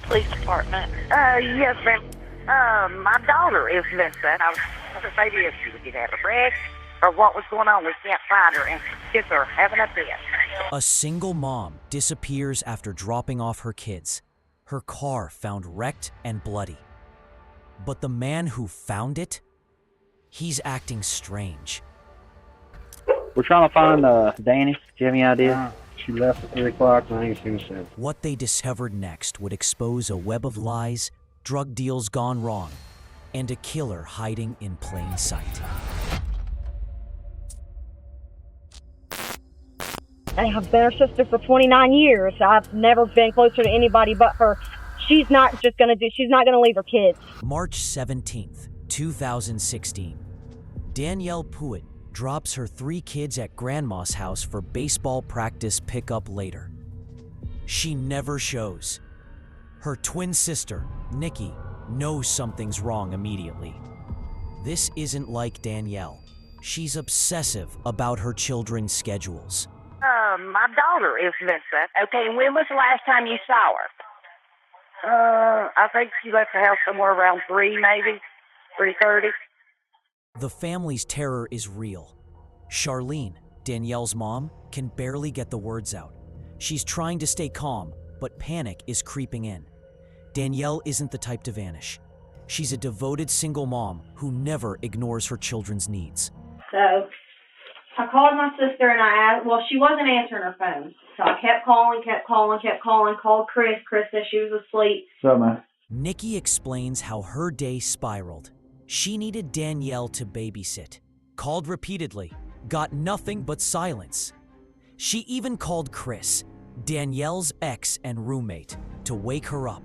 Police department. Yes, ma'am. My daughter is missing. I was wondering maybe if she would have a wreck or what was going on. We can't find her, and kids are having a fit. A single mom disappears after dropping off her kids. Her car found wrecked and bloody. But the man who found it, he's acting strange. We're trying to find Danny. Do you have any idea? She left at 3 o'clock and I ain't seen her since. What they discovered next would expose a web of lies, drug deals gone wrong, and a killer hiding in plain sight. I have been her sister for 29 years. I've never been closer to anybody but her. She's not gonna leave her kids. March 17th, 2016. Danielle Puitt drops her 3 kids at Grandma's house for baseball practice pickup later. She never shows. Her twin sister, Nikki, knows something's wrong immediately. This isn't like Danielle. She's obsessive about her children's schedules. My daughter is missing. Okay, and when was the last time you saw her? I think she left the house somewhere around 3, maybe 3:30. The family's terror is real. Charlene, Danielle's mom, can barely get the words out. She's trying to stay calm, but panic is creeping in. Danielle isn't the type to vanish. She's a devoted single mom who never ignores her children's needs. So I called my sister and I asked, well, she wasn't answering her phone. So I kept calling, called Chris. Chris said she was asleep. So, man. Nikki explains how her day spiraled. She needed Danielle to babysit, called repeatedly, got nothing but silence. She even called Chris, Danielle's ex and roommate, to wake her up.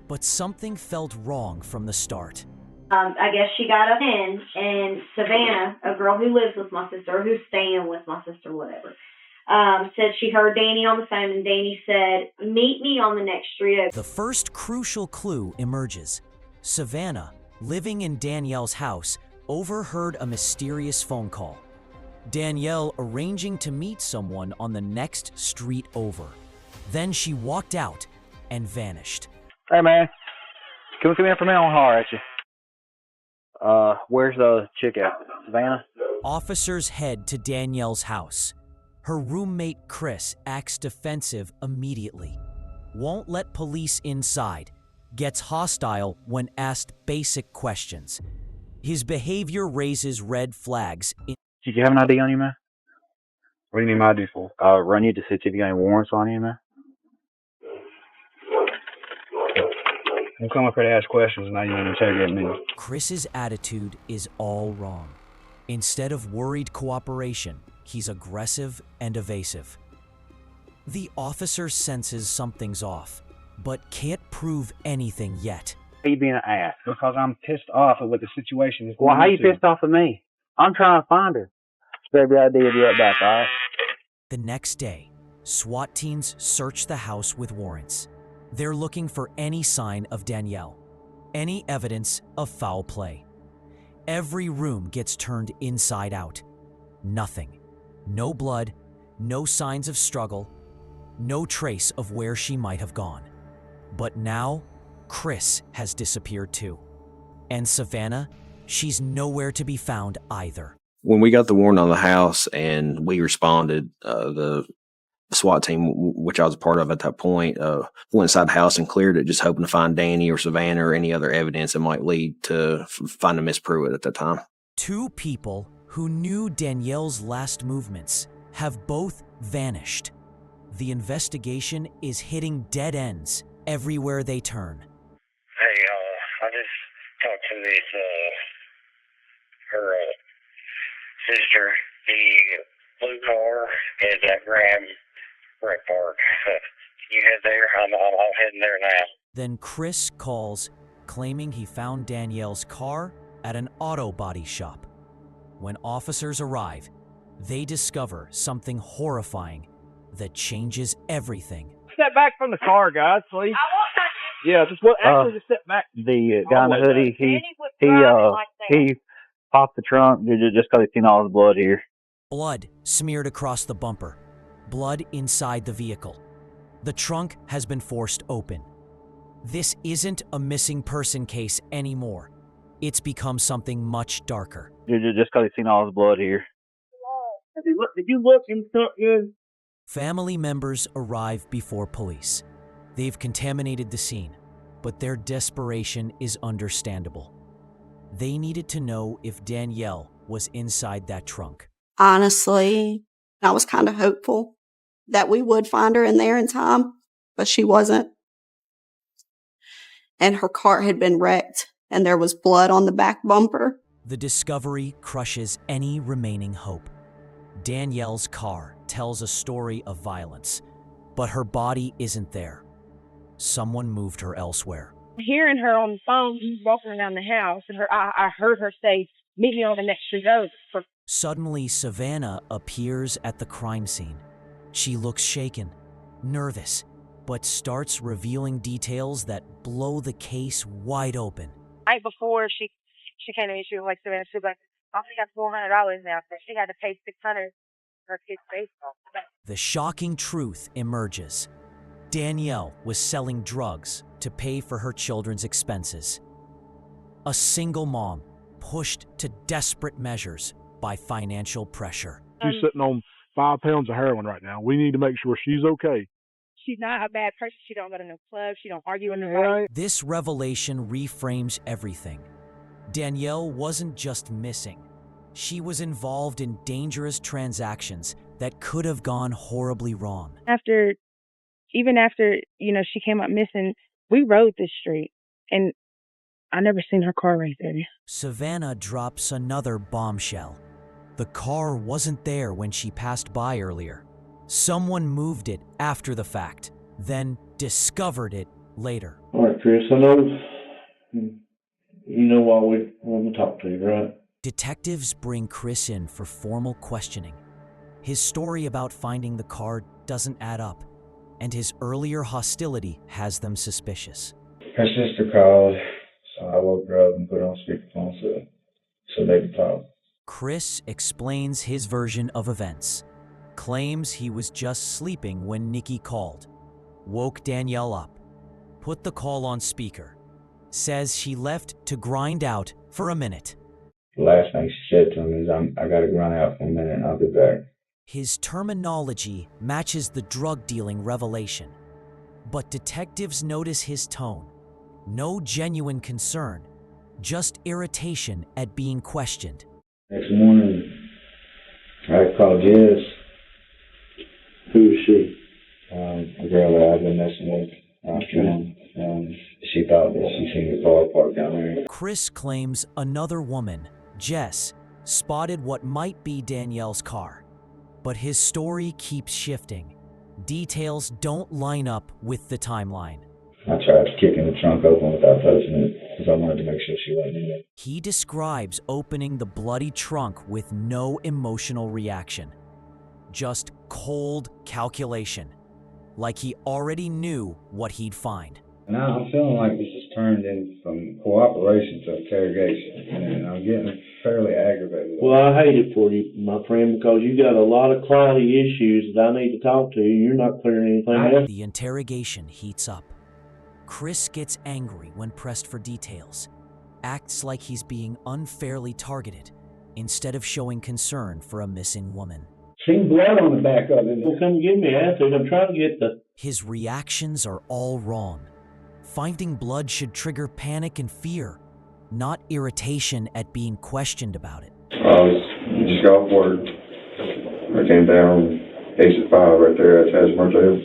But something felt wrong from the start. I guess she got up in, and Savannah, a girl who lives with my sister, who's staying with my sister, whatever, said she heard Danny on the phone, and Danny said, meet me on the next street over. The first crucial clue emerges. Savannah, living in Danielle's house, overheard a mysterious phone call. Danielle arranging to meet someone on the next street over. Then she walked out and vanished. Hey, man. Can we come in for a minute? I want to holler at you. Where's the chick at? Savannah? Officers head to Danielle's house. Her roommate, Chris, acts defensive immediately. Won't let police inside. Gets hostile when asked basic questions. His behavior raises red flags. Did you have an ID on you, man? What do you need my ID for? Run you to see if you got any warrants on you, man. I'm coming up here to ask questions and now you want to interrogate me. Chris's attitude is all wrong. Instead of worried cooperation, he's aggressive and evasive. The officer senses something's off, but can't prove anything yet. Why are you being an ass? Because I'm pissed off at what the situation is. Well, how you pissed off at me? I'm trying to find her. Baby, I'll be right back, all right? The next day, SWAT teams search the house with warrants. They're looking for any sign of Danielle, any evidence of foul play. Every room gets turned inside out. Nothing. No blood, no signs of struggle, no trace of where she might have gone. But now, Chris has disappeared too. And Savannah, she's nowhere to be found either. When we got the warrant on the house and we responded, the SWAT team, which I was a part of at that point, went inside the house and cleared it, just hoping to find Danny or Savannah or any other evidence that might lead to finding Miss Pruitt at that time. 2 people who knew Danielle's last movements have both vanished. The investigation is hitting dead ends everywhere they turn. Hey, I just talked to this, her sister. The blue car is at Graham Rec Park. Can you head there? I'm heading there now. Then Chris calls, claiming he found Danielle's car at an auto body shop. When officers arrive, they discover something horrifying that changes everything. Step back from the car, guys, please. I won't touch you. Yeah, just step back. The guy in the hoodie, he popped the trunk just because he's seen all the blood here. Blood smeared across the bumper. Blood inside the vehicle. The trunk has been forced open. This isn't a missing person case anymore. It's become something much darker. Just because he's seen all his blood here. Did you look in something? Family members arrive before police. They've contaminated the scene, but their desperation is understandable. They needed to know if Danielle was inside that trunk. Honestly, I was kind of hopeful that we would find her in there in time, but she wasn't. And her car had been wrecked, and there was blood on the back bumper. The discovery crushes any remaining hope. Danielle's car tells a story of violence, but her body isn't there. Someone moved her elsewhere. Hearing her on the phone, walking around the house, and I heard her say, "Meet me on the next street over." Suddenly, Savannah appears at the crime scene. She looks shaken, nervous, but starts revealing details that blow the case wide open. Right before she came to me, she was like, "Savannah, she was like, I only got $400 now, so she had to pay $600 for her kid's baseball." The shocking truth emerges. Danielle was selling drugs to pay for her children's expenses. A single mom pushed to desperate measures by financial pressure. She's sitting on 5 pounds of heroin right now. We need to make sure she's okay. She's not a bad person. She don't go to no club. She don't argue with nobody. This revelation reframes everything. Danielle wasn't just missing. She was involved in dangerous transactions that could have gone horribly wrong. Even after, she came up missing, we rode this street, and I never seen her car right there. Savannah drops another bombshell. The car wasn't there when she passed by earlier. Someone moved it after the fact, then discovered it later. All right, Chris, I know you know why we want to talk to you, right? Detectives bring Chris in for formal questioning. His story about finding the car doesn't add up, and his earlier hostility has them suspicious. Her sister called, so I woke her up and put her on speakerphone so they could talk. Chris explains his version of events, claims he was just sleeping when Nikki called, woke Danielle up, put the call on speaker, says she left to grind out for a minute. The last thing she said to him is, I gotta run out for a minute and I'll be back. His terminology matches the drug dealing revelation, but detectives notice his tone. No genuine concern, just irritation at being questioned. Next morning, I called Jess. Who is she? A girl that I've been messing with. She thought that she seen the car parked down there. Chris claims another woman, Jess, spotted what might be Danielle's car. But his story keeps shifting. Details don't line up with the timeline. I tried kicking the trunk open without touching it because I wanted to make sure she wasn't in it. He describes opening the bloody trunk with no emotional reaction. Just cold calculation. Like he already knew what he'd find. Now I'm feeling like this has turned in from cooperation to interrogation, and I'm getting fairly aggravated. Well, I hate it for you, my friend, because you got a lot of quality issues that I need to talk to you. You're not clearing anything up. The interrogation heats up. Chris gets angry when pressed for details, acts like he's being unfairly targeted, instead of showing concern for a missing woman. Seen blood on the back of it. Well, come give me answers. I'm trying to get the... His reactions are all wrong. Finding blood should trigger panic and fear, not irritation at being questioned about it. I just got off work. I came down exit 5 right there at Taz Martel.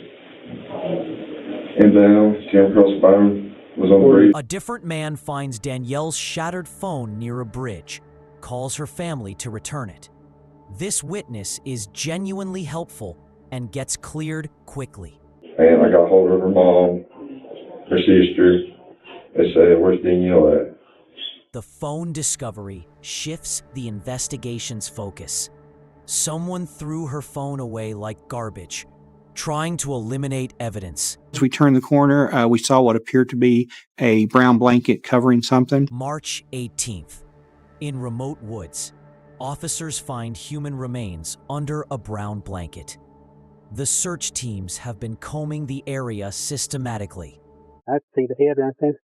Came down, came across the phone, was on the bridge. A different man finds Danielle's shattered phone near a bridge, calls her family to return it. This witness is genuinely helpful and gets cleared quickly. And I got hold of her mom, her sister. They said, "Where's Danielle at?" The phone discovery shifts the investigation's focus. Someone threw her phone away like garbage, trying to eliminate evidence. As we turned the corner, we saw what appeared to be a brown blanket covering something. March 18th. In remote woods, officers find human remains under a brown blanket. The search teams have been combing the area systematically. I see the head right there.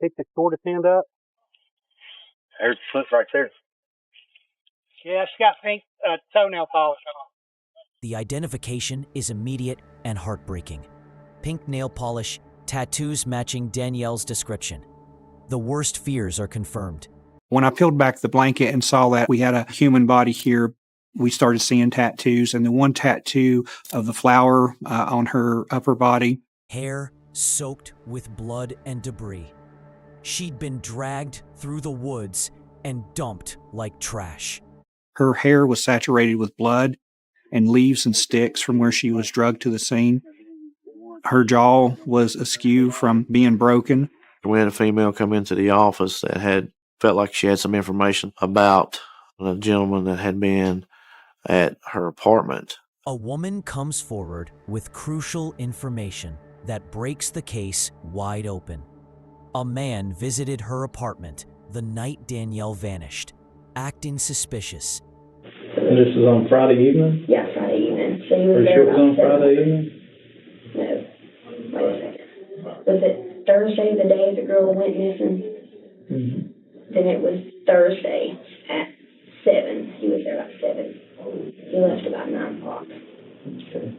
Pick the tortoise end up. There's the foot right there. Yeah, she got pink toenail polish on. The identification is immediate and heartbreaking. Pink nail polish, tattoos matching Danielle's description. The worst fears are confirmed. When I peeled back the blanket and saw that we had a human body here, we started seeing tattoos, and the one tattoo of the flower on her upper body. Hair soaked with blood and debris. She'd been dragged through the woods and dumped like trash. Her hair was saturated with blood and leaves and sticks from where she was drugged to the scene. Her jaw was askew from being broken. We had a female come into the office that felt like she had some information about a gentleman that had been at her apartment. A woman comes forward with crucial information that breaks the case wide open. A man visited her apartment the night Danielle vanished, acting suspicious. And this is on Friday evening? Yeah, Friday evening. So he was Are you there sure it was on about 7. Friday evening? No. Wait a second. Was it Thursday, the day the girl went missing? Mm-hmm. Then it was Thursday at 7. He was there about 7. He left about 9 o'clock. Okay.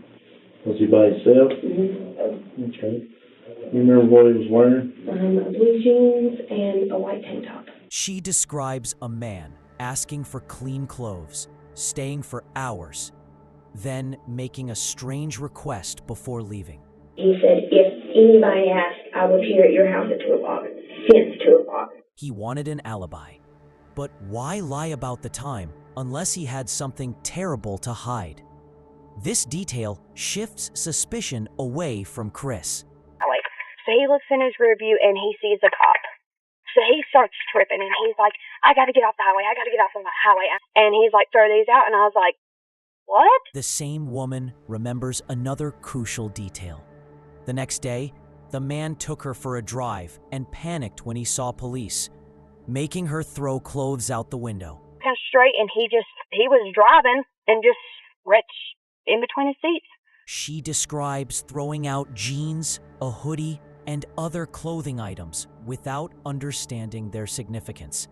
Was he by himself? Mm-hmm. Okay. You remember what he was wearing? Blue jeans and a white tank top. She describes a man asking for clean clothes, staying for hours, then making a strange request before leaving. He said, if anybody asked, I was here at your house at 2 o'clock, since 2 o'clock. He wanted an alibi. But why lie about the time unless he had something terrible to hide? This detail shifts suspicion away from Chris. So he looks in his rear view and he sees a cop. So he starts tripping and he's like, I gotta get off the highway, I gotta get off the highway. And he's like, throw these out. And I was like, what? The same woman remembers another crucial detail. The next day, the man took her for a drive and panicked when he saw police, making her throw clothes out the window. Kind of straight, and he was driving and just reached in between his seats. She describes throwing out jeans, a hoodie, and other clothing items without understanding their significance.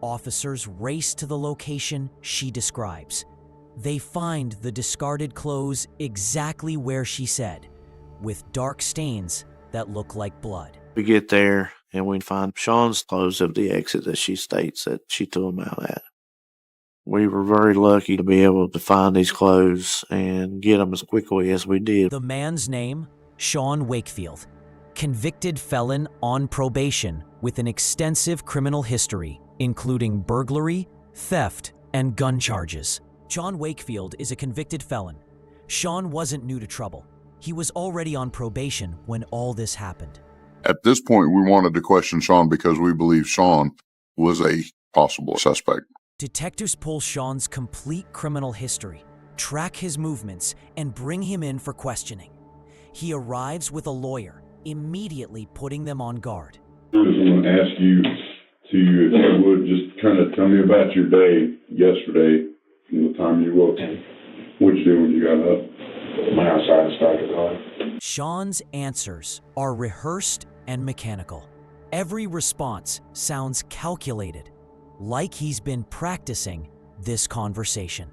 Officers race to the location she describes. They find the discarded clothes exactly where she said, with dark stains that look like blood. We get there and we find Sean's clothes of the exit that she states that she threw them out at. We were very lucky to be able to find these clothes and get them as quickly as we did. The man's name, Sean Wakefield, convicted felon on probation with an extensive criminal history, including burglary, theft, and gun charges. Sean Wakefield is a convicted felon. Sean wasn't new to trouble. He was already on probation when all this happened. At this point, we wanted to question Sean because we believe Sean was a possible suspect. Detectives pull Sean's complete criminal history, track his movements, and bring him in for questioning. He arrives with a lawyer, immediately putting them on guard. I just want to ask you to, if you would, just kind of tell me about your day yesterday, from the time you woke up. What'd you do when you got up? Went outside and started the car. Sean's answers are rehearsed and mechanical. Every response sounds calculated, like he's been practicing this conversation.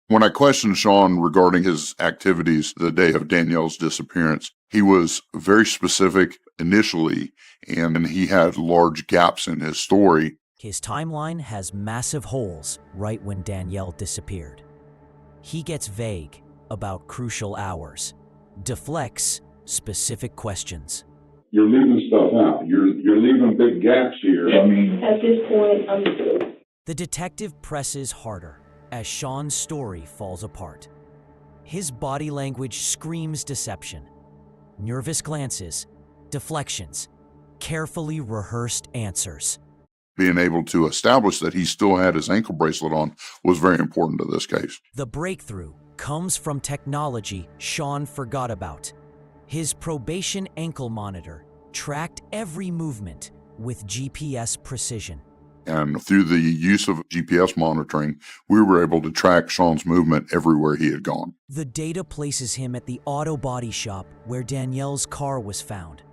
When I questioned Sean regarding his activities the day of Danielle's disappearance, he was very specific initially, and he had large gaps in his story. His timeline has massive holes right when Danielle disappeared. He gets vague about crucial hours, deflects specific questions. You're leaving stuff out. You're leaving big gaps here. I mean, at this point, I'm through. The detective presses harder as Sean's story falls apart. His body language screams deception. Nervous glances, deflections, carefully rehearsed answers. Being able to establish that he still had his ankle bracelet on was very important to this case. The breakthrough comes from technology Sean forgot about. His probation ankle monitor tracked every movement with GPS precision. And through the use of GPS monitoring, we were able to track Sean's movement everywhere he had gone. The data places him at the auto body shop where Danielle's car was found.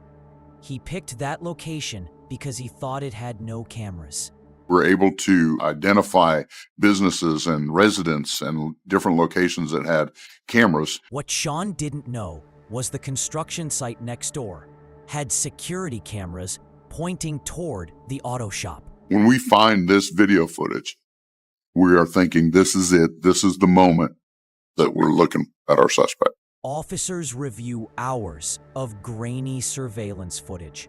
He picked that location because he thought it had no cameras. We're able to identify businesses and residents and different locations that had cameras. What Sean didn't know was the construction site next door had security cameras pointing toward the auto shop. When we find this video footage, we are thinking this is it. This is the moment that we're looking at our suspect. Officers review hours of grainy surveillance footage,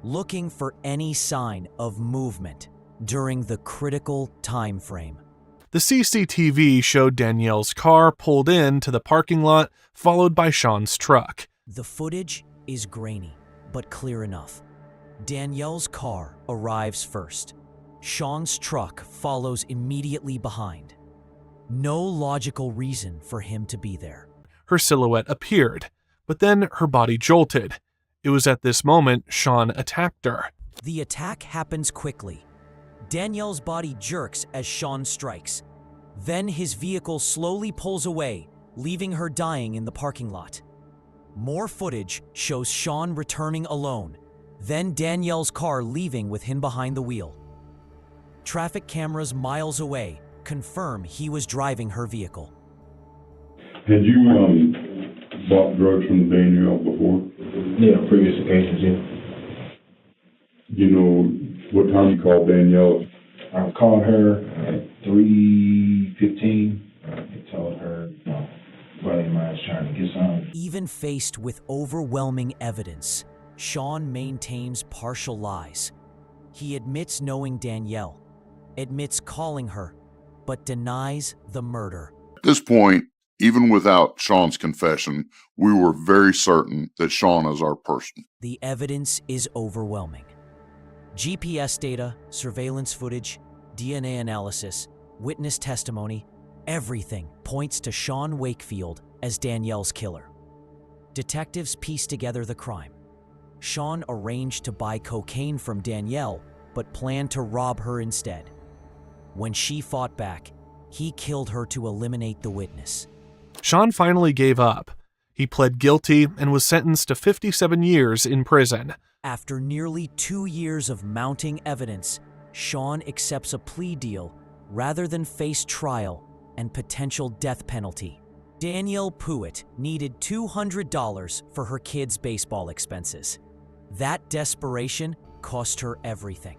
looking for any sign of movement during the critical time frame. The CCTV showed Danielle's car pulled in to the parking lot, followed by Sean's truck. The footage is grainy, but clear enough. Danielle's car arrives first. Sean's truck follows immediately behind. No logical reason for him to be there. Her silhouette appeared, but then her body jolted. It was at this moment Sean attacked her. The attack happens quickly. Danielle's body jerks as Sean strikes. Then his vehicle slowly pulls away, leaving her dying in the parking lot. More footage shows Sean returning alone, then Danielle's car leaving with him behind the wheel. Traffic cameras miles away confirm he was driving her vehicle. Had you bought drugs from Danielle before? Yeah, previous occasions, yeah. You know what time you called Danielle? I called her at 3:15. I told her, buddy of mine's trying to get some. Even faced with overwhelming evidence, Sean maintains partial lies. He admits knowing Danielle, admits calling her, but denies the murder. At this point, even without Sean's confession, we were very certain that Sean is our person. The evidence is overwhelming. GPS data, surveillance footage, DNA analysis, witness testimony, everything points to Sean Wakefield as Danielle's killer. Detectives piece together the crime. Sean arranged to buy cocaine from Danielle, but planned to rob her instead. When she fought back, he killed her to eliminate the witness. Sean finally gave up. He pled guilty and was sentenced to 57 years in prison. After nearly 2 years of mounting evidence, Sean accepts a plea deal rather than face trial and potential death penalty. Danielle Puett needed $200 for her kids' baseball expenses. That desperation cost her everything.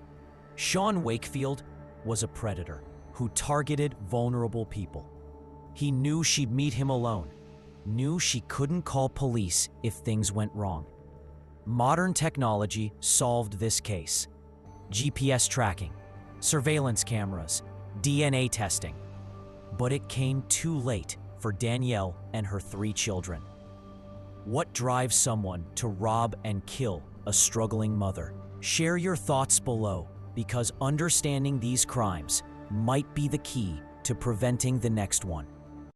Sean Wakefield was a predator who targeted vulnerable people. He knew she'd meet him alone, knew she couldn't call police if things went wrong. Modern technology solved this case. GPS tracking, surveillance cameras, DNA testing. But it came too late for Danielle and her 3 children. What drives someone to rob and kill a struggling mother? Share your thoughts below, because understanding these crimes might be the key to preventing the next one.